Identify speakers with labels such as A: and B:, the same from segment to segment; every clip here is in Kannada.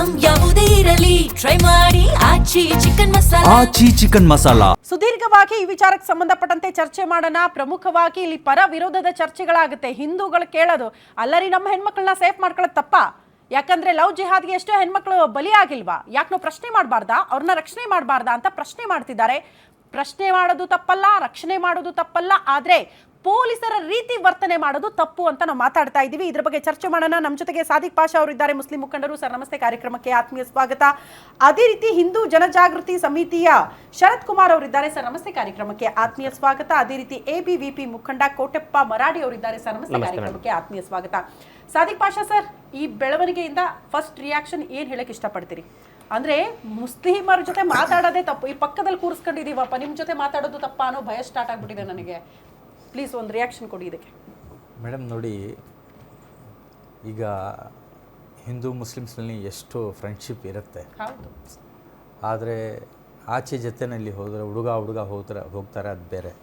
A: ಐಟಂ ಯಾವುದೇ ಇರಲಿ ಟ್ರೈ ಮಾಡಿ ಆಚಿ ಚಿಕನ್ ಮಸಾಲಾ.
B: ಸುದೀರ್ಘವಾಗಿ ಈ ವಿಚಾರಕ್ಕೆ ಸಂಬಂಧಪಟ್ಟಂತೆ ಚರ್ಚೆ ಮಾಡೋಣ. ಪ್ರಮುಖವಾಗಿ ಇಲ್ಲಿ ಪರ ವಿರೋಧದ ಚರ್ಚೆಗಳಾಗುತ್ತೆ. ಹಿಂದೂಗಳು ಕೇಳೋದು ಅಲ್ಲರಿ ನಮ್ಮ ಹೆಣ್ಮಕ್ಳನ್ನ ಸೇಫ್ ಮಾಡ್ಕೊಳ್ಳೋದು ತಪ್ಪ, ಯಾಕಂದ್ರೆ ಲವ್ ಜಿಹಾದ್ಗೆ ಎಷ್ಟೋ ಹೆಣ್ಮಕ್ಳು ಬಲಿಯಾಗಿಲ್ವಾ, ಯಾಕೆ ನಾವು ಪ್ರಶ್ನೆ ಮಾಡಬಾರ್ದಾ, ಅವ್ರನ್ನ ರಕ್ಷಣೆ ಮಾಡಬಾರ್ದಾ ಅಂತ ಪ್ರಶ್ನೆ ಮಾಡ್ತಿದ್ದಾರೆ. ಪ್ರಶ್ನೆ ಮಾಡೋದು ತಪ್ಪಲ್ಲ, ರಕ್ಷಣೆ ಮಾಡೋದು ತಪ್ಪಲ್ಲ, ಆದ್ರೆ ಪೊಲೀಸರ ರೀತಿ ವರ್ತನೆ ಮಾಡೋದು ತಪ್ಪು ಅಂತ ನಾವು ಮಾತಾಡ್ತಾ ಇದ್ದೀವಿ. ಇದ್ರ ಬಗ್ಗೆ ಚರ್ಚೆ ಮಾಡೋಣ. ನಮ್ಮ ಜೊತೆಗೆ ಸಾದಿಕ್ ಪಾಷಾ ಅವರು ಇದ್ದಾರೆ, ಮುಸ್ಲಿಂ ಮುಖಂಡರು. ಸರ್ ನಮಸ್ತೆ, ಕಾರ್ಯಕ್ರಮಕ್ಕೆ ಆತ್ಮೀಯ ಸ್ವಾಗತ. ಅದೇ ರೀತಿ ಹಿಂದೂ ಜನಜಾಗೃತಿ ಸಮಿತಿಯ ಶರತ್ ಕುಮಾರ್ ಅವರಿದ್ದಾರೆ. ಸರ್ ನಮಸ್ತೆ, ಕಾರ್ಯಕ್ರಮಕ್ಕೆ ಆತ್ಮೀಯ ಸ್ವಾಗತ. ಅದೇ ರೀತಿ ABVP ಮುಖಂಡ ಕೋಟೆಪ್ಪ ಮರಾಡಿ ಅವರಿದ್ದಾರೆ. ಸರ್ ನಮಸ್ತೆ, ಕಾರ್ಯಕ್ರಮಕ್ಕೆ ಆತ್ಮೀಯ ಸ್ವಾಗತ. ಸಾದಿಕ್ ಪಾಷಾ ಸರ್, ಈ ಬೆಳವಣಿಗೆಯಿಂದ ಫಸ್ಟ್ ರಿಯಾಕ್ಷನ್ ಏನ್ ಹೇಳಕ್ ಇಷ್ಟಪಡ್ತೀರಿ? ಅಂದ್ರೆ ಮುಸ್ಲಿಮರ ಜೊತೆ ಮಾತಾಡೋದೇ ತಪ್ಪು, ಈ ಪಕ್ಕದಲ್ಲಿ ಕೂರಿಸ್ಕೊಂಡಿದೀವಪ್ಪ, ನಿಮ್ ಜೊತೆ ಮಾತಾಡೋದು ತಪ್ಪ ಅನ್ನೋ ಭಯ ಸ್ಟಾರ್ಟ್ ಆಗ್ಬಿಟ್ಟಿದೆ ನನಗೆ. ಪ್ಲೀಸ್ ಒಂದು ರಿಯಾಕ್ಷನ್ ಕೊಡಿ ಇದಕ್ಕೆ.
C: ಮೇಡಮ್ ನೋಡಿ, ಈಗ ಹಿಂದೂ ಮುಸ್ಲಿಮ್ಸ್ನಲ್ಲಿ ಎಷ್ಟು ಫ್ರೆಂಡ್ಶಿಪ್ ಇರುತ್ತೆ, ಆದರೆ ಆಚೆ ಜೊತೆಯಲ್ಲಿ ಹೋದರೆ ಹುಡುಗ ಹೋಗ್ತಾರೆ, ಅದು ಬೇರೆ.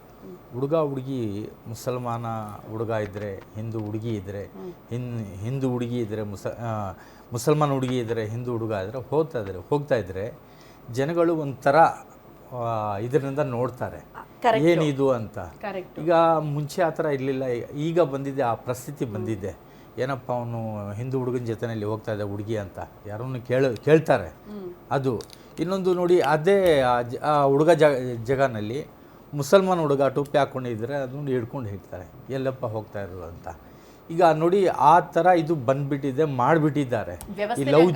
C: ಹುಡುಗ ಹುಡುಗಿ ಮುಸಲ್ಮಾನ ಹುಡುಗ ಇದ್ದರೆ, ಹಿಂದೂ ಹುಡುಗಿ ಇದ್ದರೆ, ಹಿಂದೂ ಹುಡುಗಿ ಇದ್ದರೆ, ಮುಸಲ್ಮಾನ ಹುಡುಗಿ ಇದ್ದರೆ, ಹಿಂದೂ ಹುಡುಗ ಇದ್ದರೆ ಹೋಗ್ತಾ ಇದ್ದರೆ ಜನಗಳು ಒಂಥರ ಇದರಿಂದ ನೋಡ್ತಾರೆ ಏನಿದು ಅಂತ. ಈಗ ಮುಂಚೆ ಆ ಥರ ಇರಲಿಲ್ಲ, ಈಗ ಬಂದಿದೆ, ಆ ಪರಿಸ್ಥಿತಿ ಬಂದಿದೆ. ಏನಪ್ಪ ಅವನು ಹಿಂದೂ ಹುಡುಗನ ಜೊತೆಯಲ್ಲಿ ಹೋಗ್ತಾ ಇದ್ದ ಹುಡುಗಿ ಅಂತ ಯಾರನ್ನು ಕೇಳ್ತಾರೆ. ಅದು ಇನ್ನೊಂದು ನೋಡಿ, ಅದೇ ಆ ಹುಡುಗ ಜಗನಲ್ಲಿ ಮುಸಲ್ಮಾನ ಹುಡುಗ ಟೋಪಿ ಹಾಕ್ಕೊಂಡಿದ್ರೆ ಅದನ್ನು ಹಿಡ್ಕೊಂಡು ಹೇಳ್ತಾರೆ ಎಲ್ಲಪ್ಪ ಹೋಗ್ತಾ ಇರೋದು ಅಂತ. ಈಗ ನೋಡಿ, ಆ ಥರ ಇದು ಬಂದ್ಬಿಟ್ಟಿದೆ, ಮಾಡಿಬಿಟ್ಟಿದ್ದಾರೆ. ಈ ಲವ್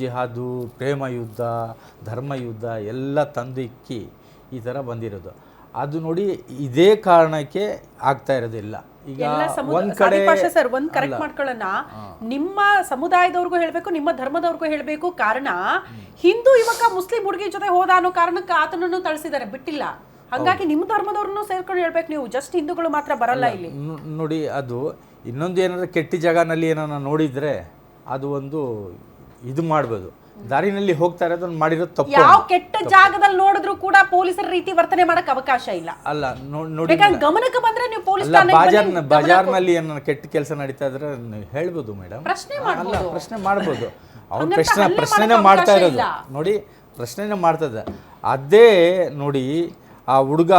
C: ಜಿಹಾದು, ಪ್ರೇಮ ಯುದ್ಧ, ಧರ್ಮ ಯುದ್ಧ ಎಲ್ಲ ತಂದು ಇಕ್ಕಿ ಈ ಥರ ಬಂದಿರೋದು. ಅದು ನೋಡಿ, ಇದೇ ಕಾರಣಕ್ಕೆ ಆಗ್ತಾ ಇರೋದಿಲ್ಲ. ಈಗ ಒಂದ್ ಕಡೆ
B: ಸರ್ ಒಂದ್ ಕರೆಕ್ಟ್ ಮಾಡ್ಕೊಳ್ಳೋಣ, ನಿಮ್ಮ ಸಮುದಾಯದವ್ರಿಗೂ ಹೇಳ್ಬೇಕು, ನಿಮ್ಮ ಧರ್ಮದವ್ರಿಗೂ ಹೇಳ್ಬೇಕು. ಕಾರಣ ಹಿಂದೂ ಯುವಕ ಮುಸ್ಲಿಂ ಹುಡುಗಿ ಜೊತೆ ಹೋದ ಅನ್ನೋ ಕಾರಣಕ್ಕೆ ಆತನನ್ನು ತಳಿಸಿದ್ದಾರೆ, ಬಿಟ್ಟಿಲ್ಲ. ಹಾಗಾಗಿ ನಿಮ್ಮ ಧರ್ಮದವ್ರನ್ನು ಸೇರ್ಕೊಂಡು ಹೇಳ್ಬೇಕು, ನೀವು ಜಸ್ಟ್ ಹಿಂದೂಗಳು ಮಾತ್ರ ಬರಲ್ಲ ಇಲ್ಲಿ.
C: ನೋಡಿ, ಅದು ಇನ್ನೊಂದು ಏನಾದ್ರು ಕೆಟ್ಟ ಜಾಗನಲ್ಲಿ ಏನಾರ ನೋಡಿದ್ರೆ ಅದು ಒಂದು ಇದು ಮಾಡ್ಬೋದು. ದಾರಿನಲ್ಲಿ ಹೋಗ್ತಾ ಇರೋದನ್ನ ಮಾಡಿರೋದು ತಪ್ಪು.
B: ಯಾವ ಕೆಟ್ಟ ಜಾಗದಲ್ಲಿ ನೋಡಿದ್ರು ಕೂಡ ಪೊಲೀಸರ ರೀತಿ ವರ್ತನೆ ಮಾಡಕ್ ಅವಕಾಶ ಇಲ್ಲ.
C: ಅಲ್ಲ ನೋಡಿ,
B: ಗಮನಕ್ಕೆ ಬಂದ್ರೆ ನೀವು ಪೊಲೀಸ್
C: ಬಜಾರ್ನಲ್ಲಿ ಏನೋ ಕೆಟ್ಟ ಕೆಲಸ ನಡೀತಾ ಇದ್ರೆ ಹೇಳ್ಬೋದು ಮೇಡಮ್, ಪ್ರಶ್ನೆ ಮಾಡ್ಬೋದು. ಅವ್ನು ಪ್ರಶ್ನೆನೇ ಮಾಡ್ತಾ ಇರೋದು ನೋಡಿ, ಪ್ರಶ್ನೆನೇ ಮಾಡ್ತದೆ. ಅದೇ ನೋಡಿ, ಆ ಹುಡುಗ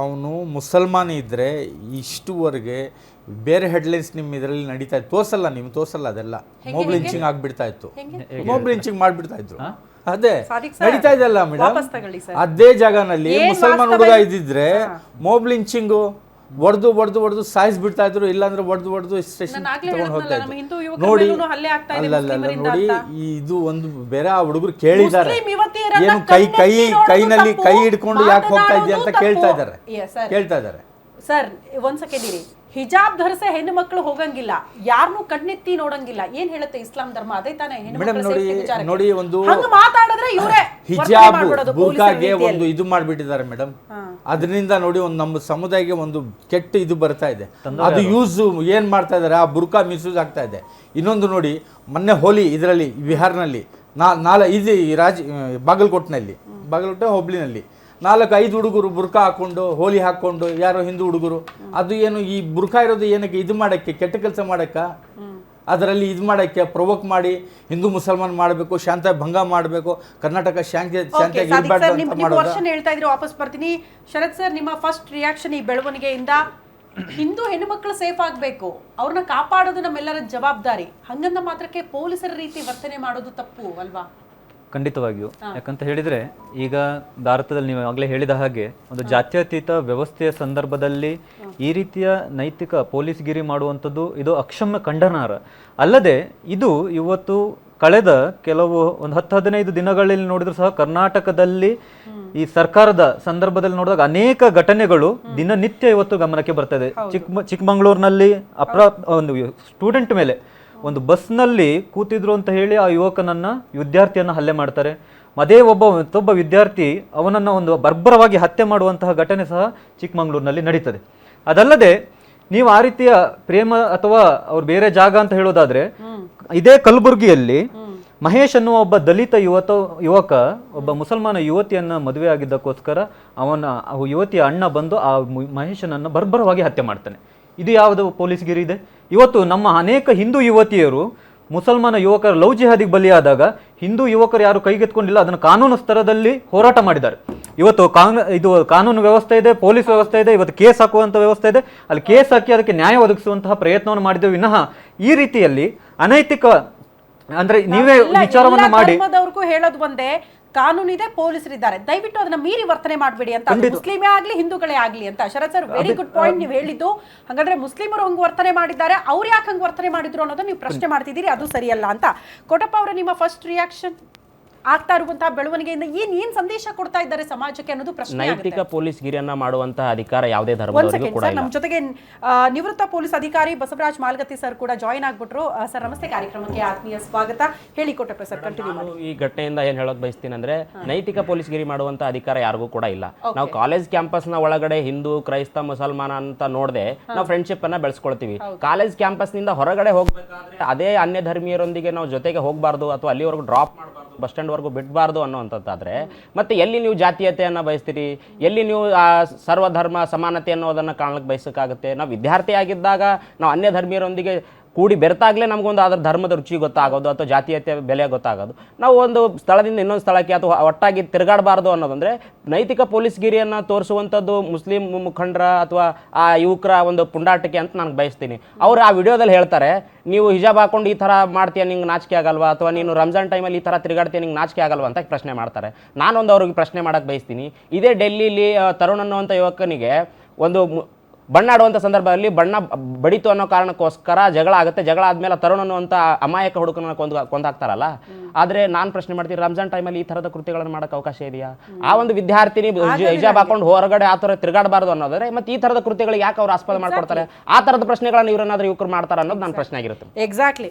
C: ಅವನು ಮುಸಲ್ಮಾನ ಇದ್ದರೆ ಇಷ್ಟುವರೆಗೆ ಬೇರೆ ಹೆಡ್ಲೈನ್ಸ್ ನಿಮ್ಮ ಇದರಲ್ಲಿ ನಡೀತಾ ಇತ್ತು, ತೋರ್ಸಲ್ಲ ಅದೆಲ್ಲ. ಮೊಬ್ ಲಿಂಚಿಂಗ್ ಆಗ್ಬಿಡ್ತಾ ಇತ್ತು, ಮೊಬ್ ಲಿಂಚಿಂಗ್ ಮಾಡ್ಬಿಡ್ತಾ ಇದ್ರು. ಅದೇ ನಡೀತಾ ಇದೆಲ್ಲ ಮೇಡಮ್. ಅದೇ ಜಾಗನಲ್ಲಿ ಮುಸಲ್ಮಾನ್ ಹುಡುಗ ಇದ್ದಿದ್ರೆ ಮೊಬ್ ಲಿಂಚಿಂಗು ಹೊಡೆದು ಸಾಯಿಸ್ಬಿಡ್ತಾ ಇದ್ರು, ಇಲ್ಲಾಂದ್ರೆ ಹೊಡೆದು ಸ್ಟೇಷನ್ ತಗೊಂಡು ಹೋಗ್ತಾ ಇದ್ರು. ನೋಡಿ, ಅಲ್ಲ ನೋಡಿ, ಇದು ಒಂದು ಬೇರೆ. ಆ ಹುಡುಗರು ಕೇಳಿದ್ದಾರೆ, ಏನು ಕೈನಲ್ಲಿ ಕೈ ಹಿಡ್ಕೊಂಡು ಯಾಕೆ ಹೋಗ್ತಾ ಇದೆಯಾ ಅಂತ ಕೇಳ್ತಾ ಇದ್ದಾರೆ.
B: ಸರ್ ಒಂದ್ ಸೆಕೆಂಡ್ ಇರಿ. ಹಿಜಾಬ್ ಧರಿಸೆ ಹೆಣ್ಣು ಮಕ್ಕಳು ಹೋಗಂಗಿಲ್ಲ, ಯಾರನ್ನೂ ಕಣ್ಣೆತ್ತಿ ನೋಡಂಗಿಲ್ಲ, ಏನ್ ಹೇಳುತ್ತೆ ಇಸ್ಲಾಂ ಧರ್ಮ? ಅದೇ ತಾನೇ
C: ನೋಡಿ, ಒಂದು
B: ಮಾತಾಡಿದ್ರೆ ಇವರೇ
C: ಹಿಜಾಬ್ ಬುರ್ಕಾಗೆ ಒಂದು ಇದು ಮಾಡ್ಬಿಟ್ಟಿದ್ದಾರೆ ಮೇಡಮ್. ಅದರಿಂದ ನೋಡಿ, ಒಂದು ನಮ್ಮ ಸಮುದಾಯಕ್ಕೆ ಒಂದು ಕೆಟ್ಟ ಇದು ಬರ್ತಾ ಇದೆ. ಅದು ಯೂಸ್ ಏನ್ ಮಾಡ್ತಾ ಇದಾರೆ, ಆ ಬುರ್ಕಾ ಮಿಸ್ಯೂಸ್ ಆಗ್ತಾ ಇದೆ. ಇನ್ನೊಂದು ನೋಡಿ, ಮೊನ್ನೆ ಹೋಲಿ ಇದರಲ್ಲಿ ಬಿಹಾರ್ನಲ್ಲಿ ಇದು ಬಾಗಲಕೋಟೆ ಹುಬ್ಳಿನಲ್ಲಿ 4-5 ಹುಡುಗರು ಬುರ್ಕಾ ಹಾಕೊಂಡು ಹೋಲಿ ಹಾಕೊಂಡು, ಯಾರೋ ಹಿಂದೂ ಹುಡುಗರು. ಅದು ಏನು, ಈ ಬುರ್ಕಾ ಇರೋದು ಏನಕ್ಕೆ? ಇದು ಮಾಡಕ್ಕೆ, ಕೆಟ್ಟ ಕೆಲಸ ಮಾಡಕ್ಕ, ಅದರಲ್ಲಿ ಇದು ಮಾಡಕ್ಕೆ ಪ್ರವೋಕ್ ಮಾಡಿ ಹಿಂದೂ ಮುಸಲ್ಮಾನ್ ಮಾಡಬೇಕು, ಶಾಂತಿ ಭಂಗ ಮಾಡಬೇಕು, ಕರ್ನಾಟಕ
B: ಹೇಳ್ತಾ ಇದ್ರೆ ವಾಪಸ್ ಬರ್ತೀನಿ. ಶರತ್ ಸರ್, ನಿಮ್ಮ ಫಸ್ಟ್ ರಿಯಾಕ್ಷನ್ ಈ ಬೆಳವಣಿಗೆಯಿಂದ? ಹಿಂದೂ ಹೆಣ್ಣು ಮಕ್ಕಳು ಸೇಫ್ ಆಗ್ಬೇಕು, ಅವ್ರನ್ನ ಕಾಪಾಡೋದು ನಮ್ಮೆಲ್ಲರ ಜವಾಬ್ದಾರಿ. ಹಂಗಂದ ಮಾತ್ರಕ್ಕೆ ಪೊಲೀಸರ ರೀತಿ ವರ್ತನೆ ಮಾಡೋದು ತಪ್ಪು ಅಲ್ವಾ?
D: ಖಂಡಿತವಾಗಿಯೂ. ಯಾಕಂತ ಹೇಳಿದರೆ, ಈಗ ಭಾರತದಲ್ಲಿ ನೀವು ಆಗಲೇ ಹೇಳಿದ ಹಾಗೆ ಒಂದು ಜಾತ್ಯತೀತ ವ್ಯವಸ್ಥೆಯ ಸಂದರ್ಭದಲ್ಲಿ ಈ ರೀತಿಯ ನೈತಿಕ ಪೊಲೀಸ್ಗಿರಿ ಮಾಡುವಂಥದ್ದು ಇದು ಅಕ್ಷಮ್ಯ ಖಂಡನಾರ್ಹ. ಅಲ್ಲದೆ ಇದು ಇವತ್ತು ಕಳೆದ ಕೆಲವು ಒಂದು 10-15 ದಿನಗಳಲ್ಲಿ ನೋಡಿದ್ರು ಸಹ ಕರ್ನಾಟಕದಲ್ಲಿ ಈ ಸರ್ಕಾರದ ಸಂದರ್ಭದಲ್ಲಿ ನೋಡಿದಾಗ ಅನೇಕ ಘಟನೆಗಳು ದಿನನಿತ್ಯ ಇವತ್ತು ಗಮನಕ್ಕೆ ಬರ್ತದೆ. ಚಿಕ್ಕಮಗಳೂರಿನಲ್ಲಿ ಒಂದು ಸ್ಟೂಡೆಂಟ್ ಮೇಲೆ ಒಂದು ಬಸ್ನಲ್ಲಿ ಕೂತಿದ್ರು ಅಂತ ಹೇಳಿ ಆ ಯುವಕನನ್ನ ವಿದ್ಯಾರ್ಥಿಯನ್ನ ಹಲ್ಲೆ ಮಾಡ್ತಾರೆ. ಅದೇ ಮತ್ತೊಬ್ಬ ವಿದ್ಯಾರ್ಥಿ ಅವನನ್ನು ಒಂದು ಬರ್ಬರವಾಗಿ ಹತ್ಯೆ ಮಾಡುವಂತಹ ಘಟನೆ ಸಹ ಚಿಕ್ಕಮಗಳೂರಿನಲ್ಲಿ ನಡೀತದೆ. ಅದಲ್ಲದೆ ನೀವು ಆ ರೀತಿಯ ಪ್ರೇಮ ಅಥವಾ ಅವ್ರು ಬೇರೆ ಜಾಗ ಅಂತ ಹೇಳೋದಾದ್ರೆ, ಇದೇ ಕಲಬುರಗಿಯಲ್ಲಿ ಮಹೇಶ್ ಅನ್ನುವ ಒಬ್ಬ ದಲಿತ ಯುವಕ ಒಬ್ಬ ಮುಸಲ್ಮಾನ ಯುವತಿಯನ್ನ ಮದುವೆ ಆಗಿದ್ದಕ್ಕೋಸ್ಕರ ಆ ಯುವತಿಯ ಅಣ್ಣ ಬಂದು ಆ ಮಹೇಶನನ್ನ ಬರ್ಬರವಾಗಿ ಹತ್ಯೆ ಮಾಡ್ತಾನೆ. ಇದು ಯಾವುದು ಪೊಲೀಸ್ಗಿರಿ ಇದೆ? ಇವತ್ತು ನಮ್ಮ ಅನೇಕ ಹಿಂದೂ ಯುವತಿಯರು ಮುಸಲ್ಮಾನ ಯುವಕರ ಲವ್ ಜಿಹಾದಿಗೆ ಬಲಿಯಾದಾಗ ಹಿಂದೂ ಯುವಕರು ಯಾರು ಕೈಗೆತ್ಕೊಂಡಿಲ್ಲ, ಅದನ್ನು ಕಾನೂನು ಸ್ತರದಲ್ಲಿ ಹೋರಾಟ ಮಾಡಿದ್ದಾರೆ. ಇವತ್ತು ಇದು ಕಾನೂನು ವ್ಯವಸ್ಥೆ ಇದೆ, ಪೊಲೀಸ್ ವ್ಯವಸ್ಥೆ ಇದೆ, ಇವತ್ತು ಕೇಸ್ ಹಾಕುವಂಥ ವ್ಯವಸ್ಥೆ ಇದೆ. ಅಲ್ಲಿ ಕೇಸ್ ಹಾಕಿ ಅದಕ್ಕೆ ನ್ಯಾಯ ಒದಗಿಸುವಂತಹ ಪ್ರಯತ್ನವನ್ನು ಮಾಡಿದ್ದೇವೆ ವಿನಃ ಈ ರೀತಿಯಲ್ಲಿ ಅನೈತಿಕ ಅಂದ್ರೆ ನೀವೇ ವಿಚಾರವನ್ನ ಮಾಡಿ
B: ಧರ್ಮದವ್ರಿಗೂ ಹೇಳೋದು ಒಂದೇ, ಕಾನೂನಿದೆ, ಪೊಲೀಸರಿದ್ದಾರೆ, ದಯವಿಟ್ಟು ಅದನ್ನ ಮೀರಿ ವರ್ತನೆ ಮಾಡಬೇಡಿ ಅಂತ. ಅದು ಮುಸ್ಲಿಮೇ ಆಗ್ಲಿ ಹಿಂದೂಗಳೇ ಆಗ್ಲಿ ಅಂತ. ಶರತ್ ಸರ್, ವೆರಿ ಗುಡ್ ಪಾಯಿಂಟ್ ನೀವು ಹೇಳಿದ್ದು. ಹಾಗಾದ್ರೆ ಮುಸ್ಲಿಮರು ಹಂಗ್ ವರ್ತನೆ ಮಾಡಿದ್ದಾರೆ, ಅವ್ರು ಯಾಕೆ ಹಂಗ್ ವರ್ತನೆ ಮಾಡಿದ್ರು ಅನ್ನೋದನ್ನ ನೀವು ಪ್ರಶ್ನೆ ಮಾಡ್ತಿದ್ದೀರಿ, ಅದು ಸರಿಯಲ್ಲ ಅಂತ. ಕೋಟಪ್ಪ ಅವರ ನಿಮ್ಮ ಫಸ್ಟ್ ರಿಯಾಕ್ಷನ್ ಆಗ್ತಾ ಇರುವಂತಹ ಬೆಳವಣಿಗೆಯಿಂದ ಏನ್ ಸಂದೇಶ ಕೊಡ್ತಾ ಇದ್ದಾರೆ ಸಮಾಜಕ್ಕೆ ಅನ್ನೋದು ಪ್ರಶ್ನೆ.
E: ನೈತಿಕ ಪೊಲೀಸ್ ಗಿರಿಯನ್ನ ಮಾಡುವಂತಹ ಅಧಿಕಾರ ಯಾವುದೇ ಧರ್ಮದವರಿಗೂ ಕೂಡ ಇಲ್ಲ.
B: ನಮ್ಮ ಜೊತೆಗೆ ನಿವೃತ್ತ ಪೊಲೀಸ್ ಅಧಿಕಾರಿ ಬಸವರಾಜ್ ಮಾಲ್ಗತ್ತಿ ಸರ್ ಕೂಡ ಜಾಯಿನ್ ಆಗ್ಬಿಟ್ರು. ಸರ್ ನಮಸ್ತೆ, ಕಾರ್ಯಕ್ರಮಕ್ಕೆ ಆತ್ಮೀಯ ಸ್ವಾಗತ. ಹೇಳಿ ಕೋಟಪ್ಪ ಸರ್, ಕಂಟಿನ್ಯೂ ಮಾಡಿ.
E: ಈ ಘಟನೆಯಿಂದ ಏನ್ ಹೇಳೋಕ್ ಬಯಸ್ತೀನಿ ಅಂದ್ರೆ, ನೈತಿಕ ಪೊಲೀಸ್ ಗಿರಿ ಮಾಡುವಂತ ಅಧಿಕಾರ ಯಾರಿಗೂ ಕೂಡ ಇಲ್ಲ. ನಾವು ಕಾಲೇಜ್ ಕ್ಯಾಂಪಸ್ ನ ಒಳಗಡೆ ಹಿಂದೂ, ಕ್ರೈಸ್ತ, ಮುಸಲ್ಮಾನ ಅಂತ ನೋಡದೆ ನಾವು ಫ್ರೆಂಡ್ಶಿಪ್ ಅನ್ನ ಬೆಳೆಸ್ಕೊಳ್ತೀವಿ. ಕಾಲೇಜ್ ಕ್ಯಾಂಪಸ್ ನಿಂದ ಹೊರಗಡೆ ಹೋಗ್ಬೇಕಾದ್ರೆ ಅದೇ ಅನ್ಯ ಧರ್ಮೀಯರೊಂದಿಗೆ ನಾವು ಜೊತೆಗೆ ಹೋಗಬಾರ್ದು ಅಥವಾ ಅಲ್ಲಿವರೆಗೂ ಡ್ರಾಪ್ ಮಾಡಬಾರ್ದು, ಬಸ್ ಸ್ಟ್ಯಾಂಡ್ ವರೆಗೂ ಬಿಡಬಾರ್ದು ಅನ್ನೋಂಥದ್ದಾದ್ರೆ ಮತ್ತೆ ಎಲ್ಲಿ ನೀವು ಜಾತೀಯತೆಯನ್ನು ಬಯಸ್ತೀರಿ, ಎಲ್ಲಿ ನೀವು ಸರ್ವಧರ್ಮ ಸಮಾನತೆ ಅನ್ನೋದನ್ನು ಕಾಣಲಿಕ್ಕೆ ಬಯಸಕ್ಕಾಗುತ್ತೆ? ನಾವು ವಿದ್ಯಾರ್ಥಿ ಆಗಿದ್ದಾಗ ನಾವು ಅನ್ಯ ಧರ್ಮೀಯರೊಂದಿಗೆ ಕೂಡಿ ಬೆರೆತಾಗಲೇ ನಮಗೊಂದು ಅದರ ಧರ್ಮದ ರುಚಿ ಗೊತ್ತಾಗೋದು ಅಥವಾ ಜಾತೀಯತೆ ಬೆಲೆ ಗೊತ್ತಾಗೋದು. ನಾವು ಒಂದು ಸ್ಥಳದಿಂದ ಇನ್ನೊಂದು ಸ್ಥಳಕ್ಕೆ ಅಥವಾ ಒಟ್ಟಾಗಿ ತಿರುಗಾಡಬಾರ್ದು ಅನ್ನೋದಂದರೆ ನೈತಿಕ ಪೊಲೀಸ್ ಗಿರಿಯನ್ನು ತೋರಿಸುವಂಥದ್ದು ಮುಸ್ಲಿಂ ಮುಖಂಡರ ಅಥವಾ ಆ ಯುವಕರ ಒಂದು ಪುಂಡಾಟಿಕೆ ಅಂತ ನಾನು ಬಯಸ್ತೀನಿ. ಅವರು ಆ ವಿಡಿಯೋದಲ್ಲಿ ಹೇಳ್ತಾರೆ, ನೀವು ಹಿಜಾಬ್ ಹಾಕೊಂಡು ಈ ಥರ ಮಾಡ್ತೀಯ, ನಿಂಗೆ ನಾಚಿಕೆ ಆಗಲ್ವಾ, ಅಥವಾ ನೀನು ರಂಜಾನ್ ಟೈಮಲ್ಲಿ ಈ ಥರ ತಿರುಗಾಡ್ತೀಯ, ನಿಂಗೆ ನಾಚಿಕೆ ಆಗಲ್ವಾ ಅಂತ ಪ್ರಶ್ನೆ ಮಾಡ್ತಾರೆ. ನಾನೊಂದು ಅವ್ರಿಗೆ ಪ್ರಶ್ನೆ ಮಾಡೋಕ್ಕೆ ಬಯಸ್ತೀನಿ. ಇದೇ ಡೆಲ್ಲಿಲಿ ತರುಣ್ ಅನ್ನುವಂಥ ಯುವಕನಿಗೆ ಒಂದು ಬಣ್ಣ ಆಡುವಂಥ ಸಂದರ್ಭದಲ್ಲಿ ಬಣ್ಣ ಬಡಿತು ಅನ್ನೋ ಕಾರಣಕ್ಕೋಸ್ಕರ ಜಗಳ ಆಗುತ್ತೆ. ಜಗಳ ಆದಮೇಲೆ ತರುಣ್ ಅನ್ನುವಂಥ ಅಮಾಯಕ ಹುಡುಗನ ಕೊಂದಾಕ್ತಾರಲ್ಲ. ಆದರೆ ನಾನು ಪ್ರಶ್ನೆ ಮಾಡ್ತೀನಿ, ರಂಜಾನ್ ಟೈಮಲ್ಲಿ ಈ ಥರದ ಕೃತ್ಯಗಳನ್ನು ಮಾಡೋಕ್ಕೆ ಅವಕಾಶ ಇದೆಯಾ? ಆ ಒಂದು ವಿದ್ಯಾರ್ಥಿನಿ ಹಿಜಾಬ್ ಹಾಕೊಂಡು ಹೊರಗಡೆ ಆ ಥರ ತಿರುಗಾಡಬಾರ್ದು ಅನ್ನೋದ್ರೆ ಮತ್ತೆ ಈ ಥರದ ಕೃತ್ಯಗಳಿಗೆ ಯಾಕೆ ಅವ್ರು ಆಸ್ಪದ ಮಾಡ್ಕೊಡ್ತಾರೆ? ಆ ಥರದ ಪ್ರಶ್ನೆಗಳನ್ನು ಇವರನ್ನಾದ್ರೂ ಯುವಕರು ಮಾಡ್ತಾರೆ ಅನ್ನೋದು ನನ್ನ ಪ್ರಶ್ನೆ ಆಗಿರುತ್ತೆ.
B: ಎಕ್ಸಾಕ್ಟ್ಲಿ.